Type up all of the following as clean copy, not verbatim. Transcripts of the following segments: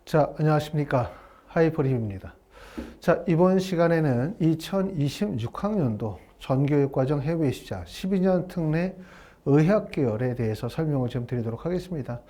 자, 안녕하십니까. 하이퍼립입니다. 자, 이번 시간에는 2026학년도 전교육과정 해외 시작 12년 특례 의학 계열에 대해서 설명을 좀 드리도록 하겠습니다.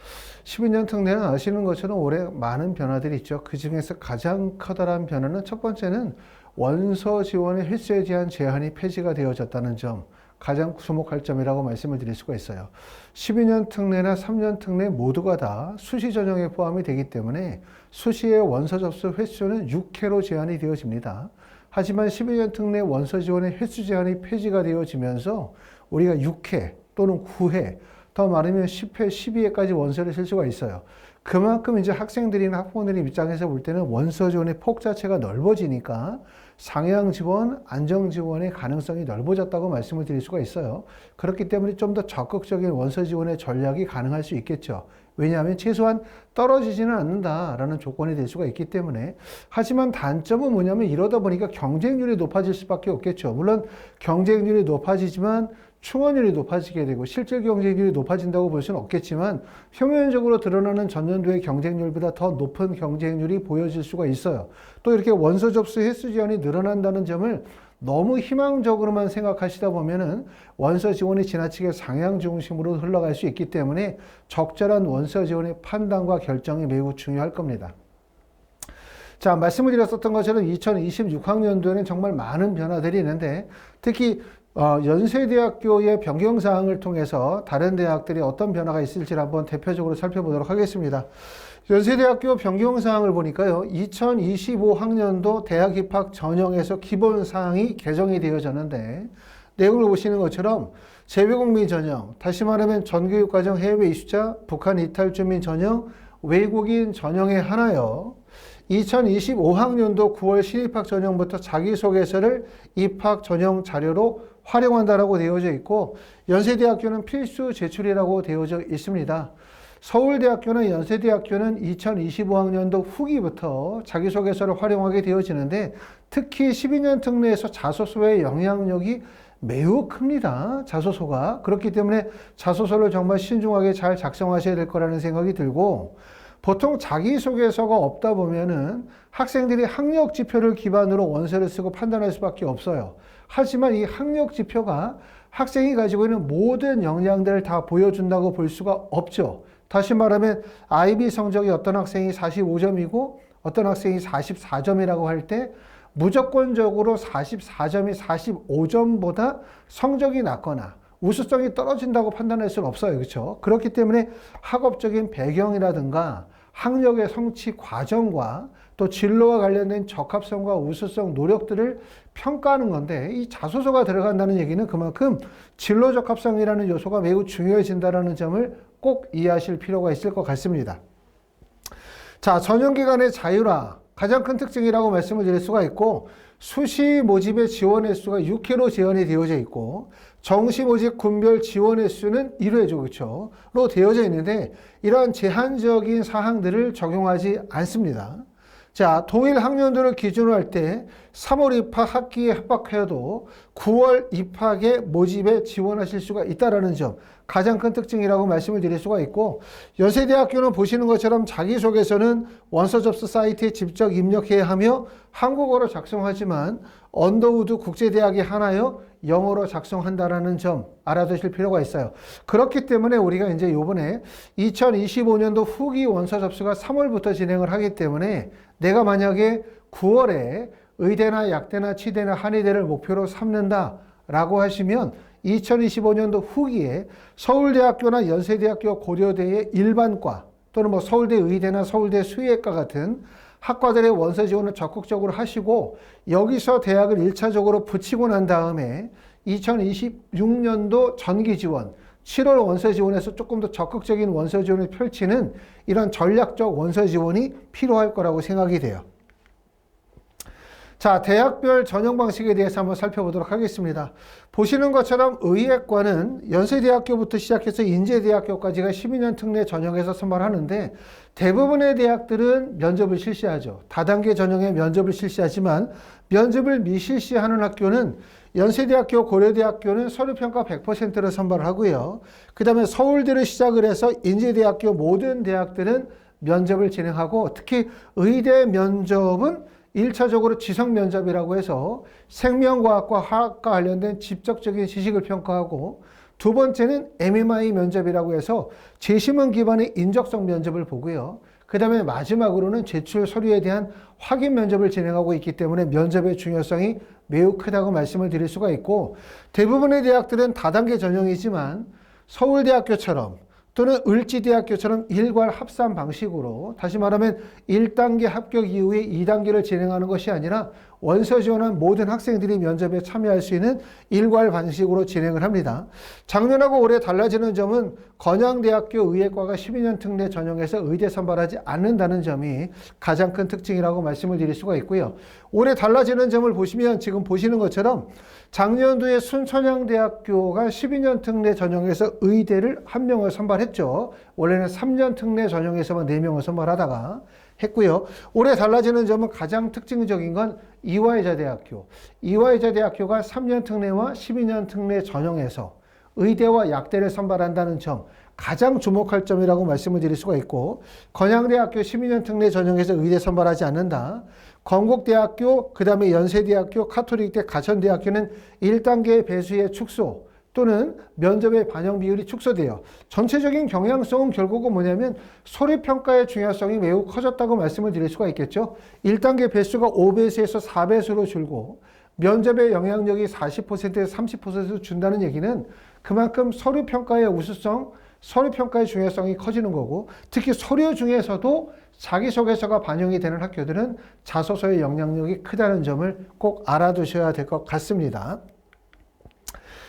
12년 특례는 아시는 것처럼 올해 많은 변화들이 있죠. 그 중에서 가장 커다란 변화는 첫 번째는 원서 지원의 횟수에 대한 제한이 폐지가 되어졌다는 점, 가장 주목할 점이라고 말씀을 드릴 수가 있어요. 12년 특례나 3년 특례 모두가 다 수시 전형에 포함이 되기 때문에 수시의 원서 접수 횟수는 6회로 제한이 되어집니다. 하지만 12년 특례 원서 지원의 횟수 제한이 폐지가 되어지면서 우리가 6회 또는 9회, 더 많으면 10회, 12회까지 원서를 쓸 수가 있어요. 그만큼 이제 학생들이나 학부모들의 입장에서 볼 때는 원서 지원의 폭 자체가 넓어지니까 상향 지원, 안정 지원의 가능성이 넓어졌다고 말씀을 드릴 수가 있어요. 그렇기 때문에 좀 더 적극적인 원서 지원의 전략이 가능할 수 있겠죠. 왜냐하면 최소한 떨어지지는 않는다라는 조건이 될 수가 있기 때문에. 하지만 단점은 뭐냐면 이러다 보니까 경쟁률이 높아질 수밖에 없겠죠. 물론 경쟁률이 높아지지만 충원율이 높아지게 되고 실질 경쟁률이 높아진다고 볼 수는 없겠지만 표면적으로 드러나는 전년도의 경쟁률보다 더 높은 경쟁률이 보여질 수가 있어요. 또 이렇게 원서 접수 횟수 제한이 늘어난다는 점을 너무 희망적으로만 생각하시다 보면은 원서 지원이 지나치게 상향 중심으로 흘러갈 수 있기 때문에 적절한 원서 지원의 판단과 결정이 매우 중요할 겁니다. 자, 말씀을 드렸었던 것처럼 2026학년도에는 정말 많은 변화들이 있는데 특히 연세대학교의 변경사항을 통해서 다른 대학들이 어떤 변화가 있을지를 한번 대표적으로 살펴보도록 하겠습니다. 연세대학교 변경사항을 보니까요, 2025학년도 대학 입학 전형에서 기본사항이 개정이 되어졌는데, 내용을 보시는 것처럼 재외국민 전형, 다시 말하면 전교육과정 해외 이주자, 북한 이탈 주민 전형, 외국인 전형에 한하여 2025학년도 9월 신입학 전형부터 자기소개서를 입학 전형 자료로 활용한다라고 되어져 있고, 연세대학교는 필수 제출이라고 되어져 있습니다. 서울대학교나 연세대학교는 2025학년도 후기부터 자기소개서를 활용하게 되어지는데 특히 12년 특례에서 자소서의 영향력이 매우 큽니다. 자소서가. 그렇기 때문에 자소서를 정말 신중하게 잘 작성하셔야 될 거라는 생각이 들고, 보통 자기소개서가 없다 보면은 학생들이 학력 지표를 기반으로 원서를 쓰고 판단할 수밖에 없어요. 하지만 이 학력 지표가 학생이 가지고 있는 모든 역량들을 다 보여준다고 볼 수가 없죠. 다시 말하면 IB 성적이 어떤 학생이 45점이고 어떤 학생이 44점이라고 할 때 무조건적으로 44점이 45점보다 성적이 낮거나 우수성이 떨어진다고 판단할 수는 없어요. 그렇죠? 그렇기 때문에 학업적인 배경이라든가 학력의 성취 과정과 또 진로와 관련된 적합성과 우수성 노력들을 평가하는 건데, 이 자소서가 들어간다는 얘기는 그만큼 진로 적합성이라는 요소가 매우 중요해진다는 점을 꼭 이해하실 필요가 있을 것 같습니다. 자, 전형기간의 자율화, 가장 큰 특징이라고 말씀을 드릴 수가 있고, 수시 모집의 지원 횟수가 6회로 제한이 되어져 있고, 정시 모집 군별 지원 횟수는 1회죠. 그렇죠? 로 되어져 있는데, 이러한 제한적인 사항들을 적용하지 않습니다. 자, 동일 학년도를 기준으로 할 때 3월 입학 학기에 합격해도 9월 입학에 모집에 지원하실 수가 있다는 점, 가장 큰 특징이라고 말씀을 드릴 수가 있고, 연세대학교는 보시는 것처럼 자기소개서는 원서 접수 사이트에 직접 입력해야 하며 한국어로 작성하지만 언더우드 국제대학에 한하여 영어로 작성한다라는 점 알아두실 필요가 있어요. 그렇기 때문에 우리가 이제 요번에 2025년도 후기 원서 접수가 3월부터 진행을 하기 때문에 내가 만약에 9월에 의대나 약대나 치대나 한의대를 목표로 삼는다라고 하시면 2025년도 후기에 서울대학교나 연세대학교 고려대의 일반과 또는 뭐 서울대 의대나 서울대 수의학과 같은 학과들의 원서 지원을 적극적으로 하시고, 여기서 대학을 1차적으로 붙이고 난 다음에 2026년도 전기 지원, 7월 원서 지원에서 조금 더 적극적인 원서 지원을 펼치는 이런 전략적 원서 지원이 필요할 거라고 생각이 돼요. 자, 대학별 전형 방식에 대해서 한번 살펴보도록 하겠습니다. 보시는 것처럼 의예과는 연세대학교부터 시작해서 인제대학교까지가 12년 특례 전형에서 선발하는데, 대부분의 대학들은 면접을 실시하죠. 다단계 전형에 면접을 실시하지만 면접을 미실시하는 학교는 연세대학교, 고려대학교는 서류평가 100%를 선발을 하고요. 그 다음에 서울대를 시작을 해서 인제대학교 모든 대학들은 면접을 진행하고 특히 의대 면접은 1차적으로 지성 면접이라고 해서 생명과학과 화학과 관련된 직접적인 지식을 평가하고 두 번째는 MMI 면접이라고 해서 제시문 기반의 인적성 면접을 보고요. 그 다음에 마지막으로는 제출 서류에 대한 확인 면접을 진행하고 있기 때문에 면접의 중요성이 매우 크다고 말씀을 드릴 수가 있고 대부분의 대학들은 다단계 전형이지만 서울대학교처럼 또는 을지대학교처럼 일괄 합산 방식으로 다시 말하면 1단계 합격 이후에 2단계를 진행하는 것이 아니라 원서 지원한 모든 학생들이 면접에 참여할 수 있는 일괄 방식으로 진행을 합니다. 작년하고 올해 달라지는 점은 건양대학교 의예과가 12년 특례 전형에서 의대 선발하지 않는다는 점이 가장 큰 특징이라고 말씀을 드릴 수가 있고요. 올해 달라지는 점을 보시면 지금 보시는 것처럼 작년도에 순천향대학교가 12년 특례 전형에서 의대를 1명을 선발했죠. 원래는 3년 특례 전형에서만 4명을 선발하다가 했고요. 올해 달라지는 점은 가장 특징적인 건 이화여자대학교. 이화여자대학교가 3년 특례와 12년 특례 전형에서 의대와 약대를 선발한다는 점, 가장 주목할 점이라고 말씀을 드릴 수가 있고 건양대학교 12년 특례 전형에서 의대 선발하지 않는다. 건국대학교, 그 다음에 연세대학교, 카톨릭대, 가천대학교는 1단계 배수의 축소 또는 면접의 반영 비율이 축소돼요. 전체적인 경향성은 결국은 뭐냐면 서류평가의 중요성이 매우 커졌다고 말씀을 드릴 수가 있겠죠. 1단계 배수가 5배수에서 4배수로 줄고 면접의 영향력이 40%에서 30% 준다는 얘기는 그만큼 서류평가의 우수성, 서류평가의 중요성이 커지는 거고 특히 서류 중에서도 자기소개서가 반영이 되는 학교들은 자소서의 영향력이 크다는 점을 꼭 알아두셔야 될 것 같습니다.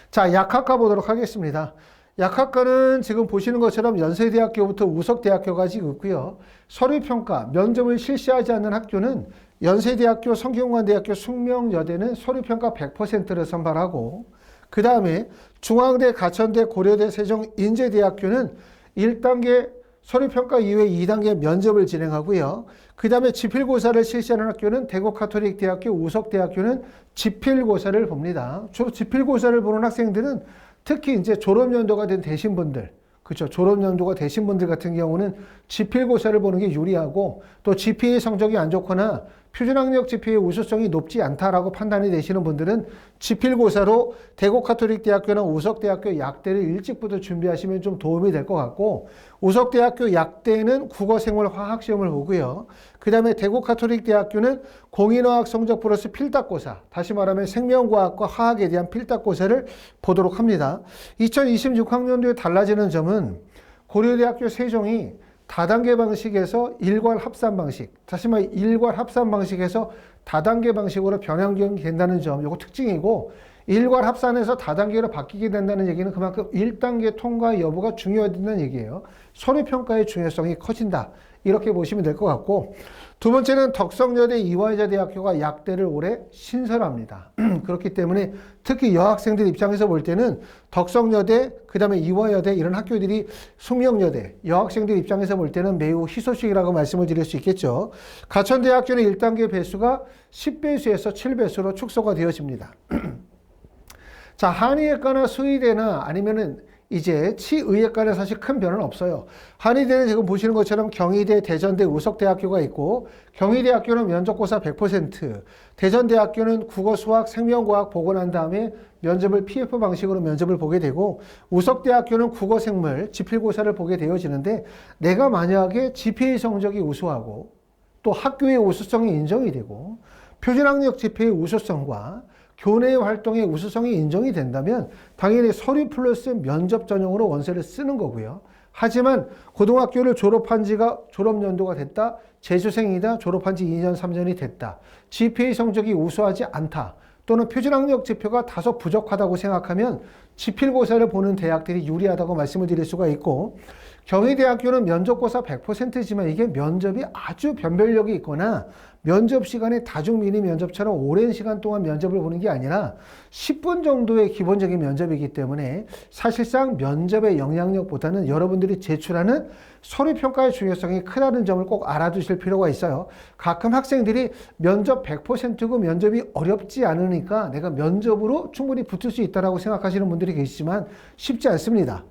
자, 약학과 보도록 하겠습니다. 약학과는 지금 보시는 것처럼 연세대학교부터 우석대학교까지 있고요. 서류평가, 면접을 실시하지 않는 학교는 연세대학교, 성균관대학교, 숙명여대는 서류평가 100%를 선발하고 그 다음에 중앙대, 가천대, 고려대, 세종, 인제대학교는 1단계 서류평가 이후에 2단계 면접을 진행하고요. 그 다음에 지필고사를 실시하는 학교는 대구카톨릭대학교, 우석대학교는 지필고사를 봅니다. 주로 지필고사를 보는 학생들은 특히 이제 졸업연도가 된 되신 분들, 그렇죠. 졸업연도가 되신 분들 같은 경우는 지필고사를 보는 게 유리하고 또 GPA 성적이 안 좋거나 표준학력 GPA의 우수성이 높지 않다라고 판단이 되시는 분들은 지필고사로 대구카톨릭대학교나 우석대학교 약대를 일찍부터 준비하시면 좀 도움이 될 것 같고 우석대학교 약대는 국어생활화학시험을 보고요. 그 다음에 대구카톨릭대학교는 공인어학 성적 플러스 필답고사, 다시 말하면 생명과학과 화학에 대한 필답고사를 보도록 합니다. 2026학년도에 달라지는 점은 고려대학교 세종이 다단계 방식에서 일괄 합산 방식, 다시 말해 일괄 합산 방식에서 다단계 방식으로 변형이 된다는 점, 이거 특징이고 일괄 합산에서 다단계로 바뀌게 된다는 얘기는 그만큼 1단계 통과 여부가 중요하다는 얘기예요. 서류평가의 중요성이 커진다. 이렇게 보시면 될 것 같고 두 번째는 덕성여대, 이화여자대학교가 약대를 올해 신설합니다. 그렇기 때문에 특히 여학생들 입장에서 볼 때는 덕성여대, 그 다음에 이화여대 이런 학교들이 숙명여대, 여학생들 입장에서 볼 때는 매우 희소식이라고 말씀을 드릴 수 있겠죠. 가천대학교는 1단계 배수가 10배수에서 7배수로 축소가 되어집니다. 자, 한의예과나 수의대나 아니면은 이제 치의예과는 사실 큰 변화는 없어요. 한의대는 지금 보시는 것처럼 경희대, 대전대, 우석대학교가 있고 경희대학교는 면접고사 100%, 대전대학교는 국어, 수학, 생명과학 보고 난 다음에 면접을 PF 방식으로 면접을 보게 되고 우석대학교는 국어, 생물, 지필고사를 보게 되어지는데 내가 만약에 GPA 성적이 우수하고 또 학교의 우수성이 인정이 되고 표준학력 GPA의 우수성과 교내 활동의 우수성이 인정이 된다면 당연히 서류 플러스 면접 전형으로 원서를 쓰는 거고요. 하지만 고등학교를 졸업한 지가 졸업연도가 됐다. 재수생이다. 졸업한 지 2년, 3년이 됐다. GPA 성적이 우수하지 않다. 또는 표준학력 지표가 다소 부족하다고 생각하면 지필고사를 보는 대학들이 유리하다고 말씀을 드릴 수가 있고 경희대학교는 면접고사 100%지만 이게 면접이 아주 변별력이 있거나 면접 시간에 다중미니 면접처럼 오랜 시간 동안 면접을 보는 게 아니라 10분 정도의 기본적인 면접이기 때문에 사실상 면접의 영향력보다는 여러분들이 제출하는 서류평가의 중요성이 크다는 점을 꼭 알아두실 필요가 있어요. 가끔 학생들이 면접 100%고 면접이 어렵지 않으니까 내가 면접으로 충분히 붙을 수 있다고 생각하시는 분들이 계시지만 쉽지 않습니다.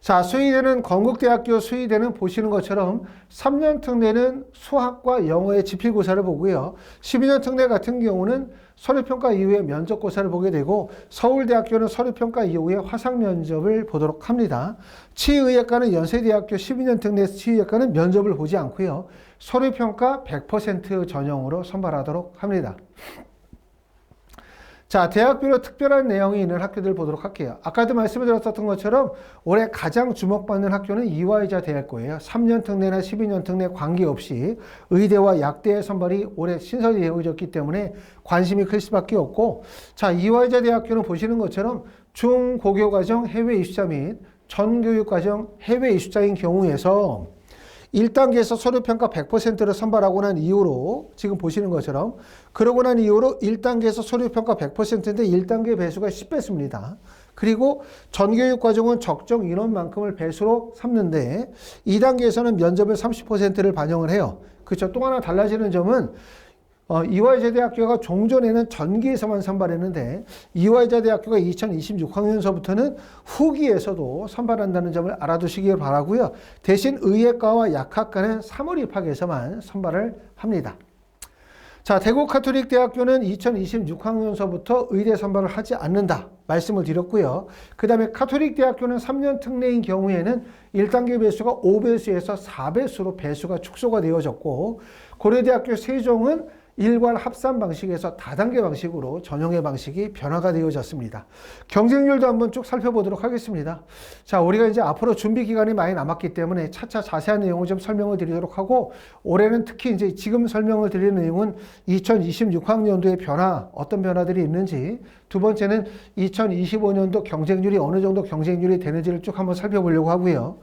자, 수의대는 건국대학교 수의대는 보시는 것처럼 3년 특례는 수학과 영어의 지필고사를 보고요. 12년 특례 같은 경우는 서류평가 이후에 면접고사를 보게 되고 서울대학교는 서류평가 이후에 화상면접을 보도록 합니다. 치의학과는 연세대학교 12년 특례 치의학과는 면접을 보지 않고요. 서류평가 100% 전형으로 선발하도록 합니다. 자, 대학별로 특별한 내용이 있는 학교들 보도록 할게요. 아까도 말씀을 드렸던 것처럼 올해 가장 주목받는 학교는 이화여자 대학교예요. 3년 특례나 12년 특례 관계없이 의대와 약대의 선발이 올해 신설이 되어졌기 때문에 관심이 클 수밖에 없고, 자, 이화여자 대학교는 보시는 것처럼 중고교과정 해외 입시자 및 전교육과정 해외 입시자인 경우에서 1단계에서 서류평가 100%를 선발하고 난 이후로 지금 보시는 것처럼 그러고 난 이후로 1단계에서 서류평가 100%인데 1단계 배수가 10배수입니다. 그리고 전교육과정은 적정 인원만큼을 배수로 삼는데 2단계에서는 면접을 30%를 반영을 해요. 그렇죠. 또 하나 달라지는 점은 이화여자대학교가 종전에는 전기에서만 선발했는데 이화여자대학교가 2026학년서부터는 후기에서도 선발한다는 점을 알아두시길 바라고요. 대신 의예과와 약학과는 3월 입학에서만 선발을 합니다. 자, 대구가톨릭대학교는 2026학년서부터 의대 선발을 하지 않는다 말씀을 드렸고요. 그 다음에 가톨릭대학교는 3년 특례인 경우에는 1단계 배수가 5배수에서 4배수로 배수가 축소가 되어졌고, 고려대학교 세종은 일괄 합산 방식에서 다단계 방식으로 전형의 방식이 변화가 되어졌습니다. 경쟁률도 한번 쭉 살펴보도록 하겠습니다. 자, 우리가 이제 앞으로 준비 기간이 많이 남았기 때문에 차차 자세한 내용을 좀 설명을 드리도록 하고, 올해는 특히 이제 지금 설명을 드리는 내용은 2026학년도의 변화, 어떤 변화들이 있는지, 두 번째는 2025년도 경쟁률이 어느 정도 경쟁률이 되는지를 쭉 한번 살펴보려고 하고요.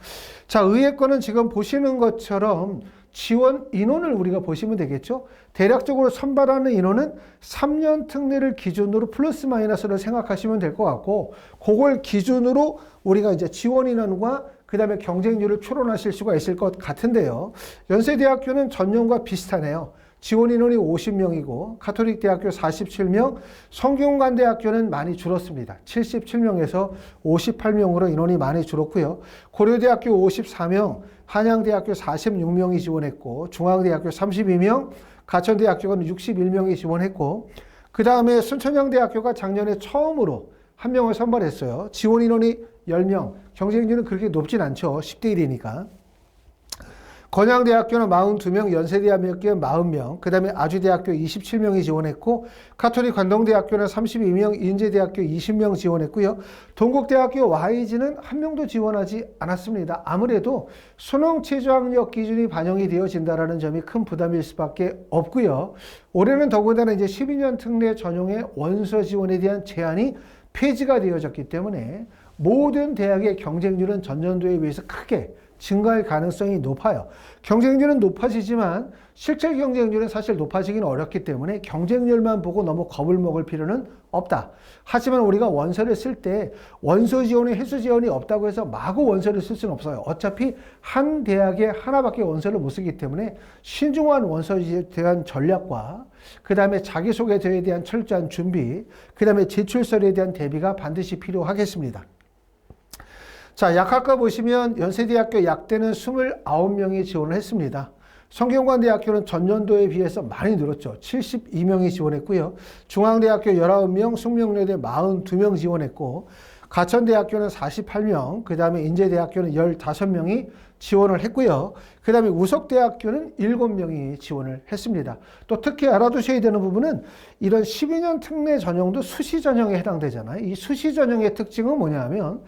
자, 의예과는 지금 보시는 것처럼 지원 인원을 우리가 보시면 되겠죠. 대략적으로 선발하는 인원은 3년 특례를 기준으로 플러스 마이너스를 생각하시면 될 것 같고, 그걸 기준으로 우리가 이제 지원 인원과 그 다음에 경쟁률을 추론하실 수가 있을 것 같은데요. 연세대학교는 전년과 비슷하네요. 지원 인원이 50명이고 가톨릭대학교 47명, 성균관대학교는 많이 줄었습니다. 77명에서 58명으로 인원이 많이 줄었고요. 고려대학교 54명, 한양대학교 46명이 지원했고, 중앙대학교 32명, 가천대학교는 61명이 지원했고, 그 다음에 순천향대학교가 작년에 처음으로 한 명을 선발했어요. 지원 인원이 10명, 경쟁률은 그렇게 높진 않죠. 10대 1이니까. 건양대학교는 42명, 연세대학교는 40명, 그 다음에 아주대학교 27명이 지원했고, 가톨릭 관동대학교는 32명, 인제대학교 20명 지원했고요. 동국대학교 YG는 한 명도 지원하지 않았습니다. 아무래도 수능 최저학력 기준이 반영이 되어진다는 점이 큰 부담일 수밖에 없고요. 올해는 더군다나 이제 12년 특례 전형의 원서 지원에 대한 제한이 폐지가 되어졌기 때문에 모든 대학의 경쟁률은 전년도에 비해서 크게 증가할 가능성이 높아요. 경쟁률은 높아지지만 실제 경쟁률은 사실 높아지기는 어렵기 때문에 경쟁률만 보고 너무 겁을 먹을 필요는 없다. 하지만 우리가 원서를 쓸 때 원서 지원이 횟수 지원이 없다고 해서 마구 원서를 쓸 수는 없어요. 어차피 한 대학에 하나밖에 원서를 못 쓰기 때문에 신중한 원서에 대한 전략과 그 다음에 자기소개서에 대한 철저한 준비, 그 다음에 제출서에 대한 대비가 반드시 필요하겠습니다. 자, 약학과 보시면 연세대학교 약대는 29명이 지원을 했습니다. 성균관대학교는 전년도에 비해서 많이 늘었죠. 72명이 지원했고요. 중앙대학교 19명, 숙명여대 42명 지원했고, 가천대학교는 48명, 그 다음에 인제대학교는 15명이 지원을 했고요. 그 다음에 우석대학교는 7명이 지원을 했습니다. 또 특히 알아두셔야 되는 부분은 이런 12년 특례 전형도 수시 전형에 해당되잖아요. 이 수시 전형의 특징은 뭐냐면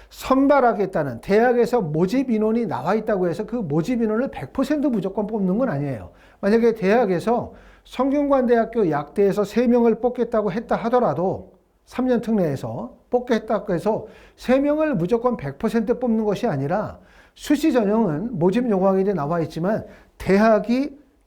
선발하겠다는 대학에서 모집 인원이 나와 있다고 해서 그 모집 인원을 100% 무조건 뽑는 건 아니에요. 만약에 대학에서 성균관대학교 약대에서 3명을 뽑겠다고 했다 하더라도 3년 특례에서 뽑겠다고 해서 3명을 무조건 100% 뽑는 것이 아니라 수시 전형은 모집 요구항에 나와 있지만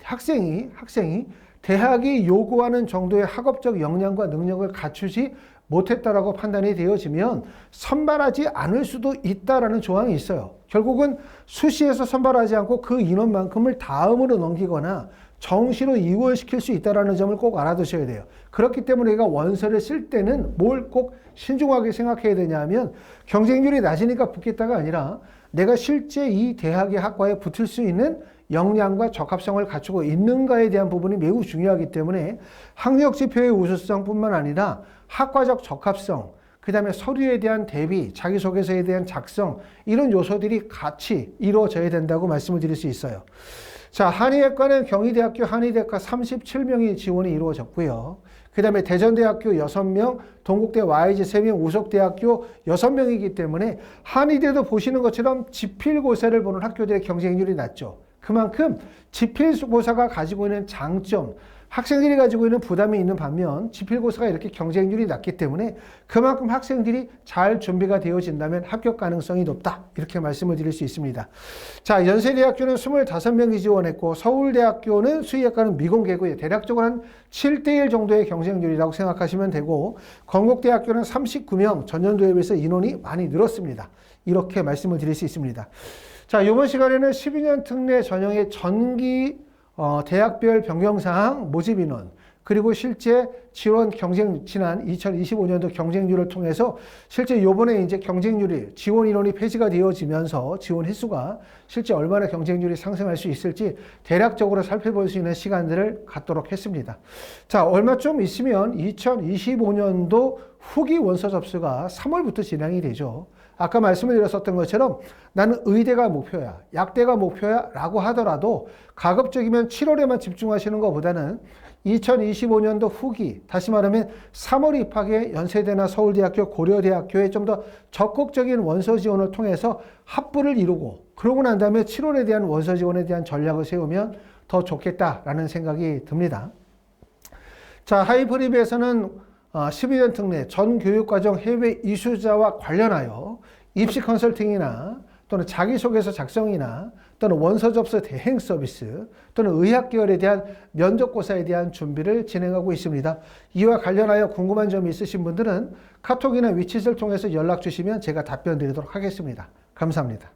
학생이 대학이 요구하는 정도의 학업적 역량과 능력을 갖추지 못했다라고 판단이 되어지면 선발하지 않을 수도 있다라는 조항이 있어요. 결국은 수시에서 선발하지 않고 그 인원만큼을 다음으로 넘기거나 정시로 이월시킬 수 있다는 점을 꼭 알아두셔야 돼요. 그렇기 때문에 우리가 원서를 쓸 때는 뭘 꼭 신중하게 생각해야 되냐면 경쟁률이 낮으니까 붙겠다가 아니라 내가 실제 이 대학의 학과에 붙을 수 있는 역량과 적합성을 갖추고 있는가에 대한 부분이 매우 중요하기 때문에 학력 지표의 우수성뿐만 아니라 학과적 적합성, 그 다음에 서류에 대한 대비, 자기소개서에 대한 작성, 이런 요소들이 같이 이루어져야 된다고 말씀을 드릴 수 있어요. 자, 한의학과는 경희대학교 한의대학과 37명이 지원이 이루어졌고요. 그 다음에 대전대학교 6명, 동국대 YG 3명, 우석대학교 6명이기 때문에 한의대도 보시는 것처럼 지필고사를 보는 학교들의 경쟁률이 낮죠. 그만큼 지필고사가 가지고 있는 장점, 학생들이 가지고 있는 부담이 있는 반면 지필고사가 이렇게 경쟁률이 낮기 때문에 그만큼 학생들이 잘 준비가 되어진다면 합격 가능성이 높다. 이렇게 말씀을 드릴 수 있습니다. 자, 연세대학교는 25명이 지원했고 서울대학교는 수의학과는 미공개고요. 대략적으로 한 7대1 정도의 경쟁률이라고 생각하시면 되고 건국대학교는 39명, 전년도에 비해서 인원이 많이 늘었습니다. 이렇게 말씀을 드릴 수 있습니다. 자, 이번 시간에는 12년 특례 전형의 전기 대학별 변경사항 모집 인원, 그리고 실제 지원 경쟁, 지난 2025년도 경쟁률을 통해서 실제 요번에 이제 경쟁률이, 지원 인원이 폐지가 되어지면서 지원 횟수가 실제 얼마나 경쟁률이 상승할 수 있을지 대략적으로 살펴볼 수 있는 시간들을 갖도록 했습니다. 자, 얼마 좀 있으면 2025년도 후기 원서 접수가 3월부터 진행이 되죠. 아까 말씀을 드렸었던 것처럼 나는 의대가 목표야, 약대가 목표야 라고 하더라도 가급적이면 7월에만 집중하시는 것보다는 2025년도 후기, 다시 말하면 3월 입학에 연세대나 서울대학교, 고려대학교에 좀 더 적극적인 원서 지원을 통해서 합부를 이루고 그러고 난 다음에 7월에 대한 원서 지원에 대한 전략을 세우면 더 좋겠다라는 생각이 듭니다. 자, 하이프립에서는 12년 특례 전 교육과정 해외 이수자와 관련하여 입시 컨설팅이나 또는 자기소개서 작성이나 또는 원서 접수 대행 서비스 또는 의학 계열에 대한 면접고사에 대한 준비를 진행하고 있습니다. 이와 관련하여 궁금한 점이 있으신 분들은 카톡이나 위챗을 통해서 연락 주시면 제가 답변 드리도록 하겠습니다. 감사합니다.